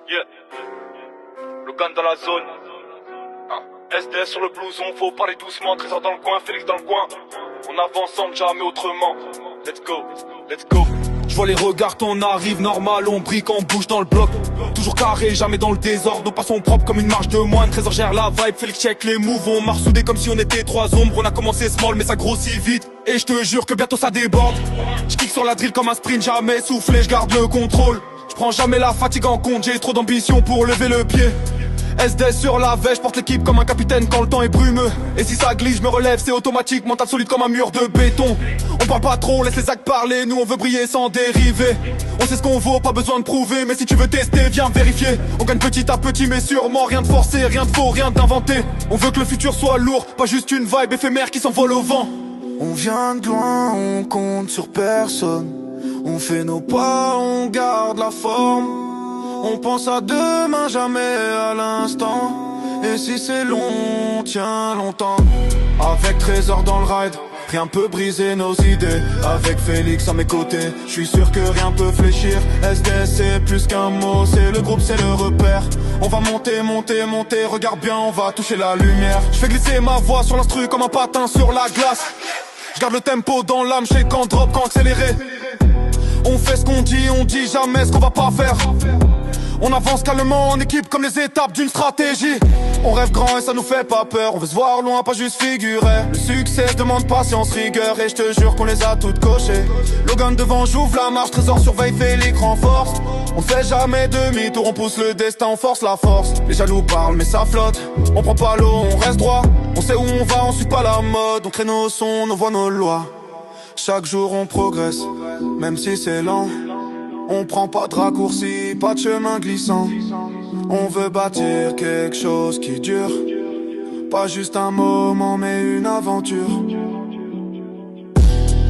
Yeah. Logan dans la zone. SDS sur le blouson, faut parler doucement. Trésor dans le coin, Félix dans le coin. On avance ensemble, jamais autrement. Let's go, let's go. Je vois les regards, on arrive normal, on brique, on bouge dans le bloc. Toujours carré, jamais dans le désordre, nos pas sont propres comme une marche de moine. Trésor gère la vibe, Félix check les moves, on marche soudés comme si on était trois ombres. On a commencé small mais ça grossit vite, et je te jure que bientôt ça déborde. Je kick sur la drill comme un sprint, jamais soufflé, je garde le contrôle. Je prends jamais la fatigue en compte, j'ai trop d'ambition pour lever le pied. SDS sur la veille, je porte l'équipe comme un capitaine quand le temps est brumeux. Et si ça glisse, je me relève, c'est automatique, mental solide comme un mur de béton. On parle pas trop, laisse les actes parler, nous on veut briller sans dériver. On sait ce qu'on vaut, pas besoin de prouver, mais si tu veux tester, viens vérifier. On gagne petit à petit, mais sûrement rien de forcé, rien de faux, rien d'inventé. On veut que le futur soit lourd, pas juste une vibe éphémère qui s'envole au vent. On vient de loin, on compte sur personne. On fait nos pas, on garde la forme. On pense à demain, jamais à l'instant. Et si c'est long, on tient longtemps. Avec Trésor dans le ride, rien peut briser nos idées. Avec Félix à mes côtés, je suis sûr que rien peut fléchir. SDS c'est plus qu'un mot, c'est le groupe, c'est le repère. On va monter, monter, monter, regarde bien, on va toucher la lumière. Je fais glisser ma voix sur l'instru comme un patin sur la glace. Je garde le tempo dans l'âme, je sais quand drop, quand accélérer. On fait ce qu'on dit, on dit jamais ce qu'on va pas faire. On avance calmement en équipe comme les étapes d'une stratégie. On rêve grand et ça nous fait pas peur. On veut se voir loin, pas juste figurer. Le succès demande patience, rigueur. Et je te jure qu'on les a toutes cochées. Logan devant, j'ouvre la marche. Trésor surveille, Félix renforce. On fait jamais demi-tour, on pousse le destin, on force la force. Les jaloux parlent mais ça flotte. On prend pas l'eau, on reste droit. On sait où on va, on suit pas la mode. On crée nos sons, nos voix, nos lois. Chaque jour on progresse, même si c'est lent. On prend pas de raccourcis, pas de chemin glissant. On veut bâtir quelque chose qui dure. Pas juste un moment mais une aventure.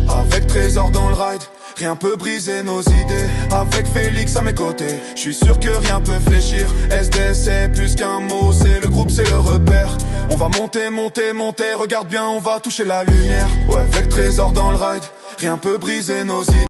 Avec Trésor dans le ride, rien peut briser nos idées. Avec Félix à mes côtés, je suis sûr que rien peut fléchir. SDS c'est plus qu'un mot, c'est le groupe, c'est le repère. On va monter, monter, monter, regarde bien, on va toucher la lumière. Ouais, avec Trésor dans le ride, rien peut briser nos idées.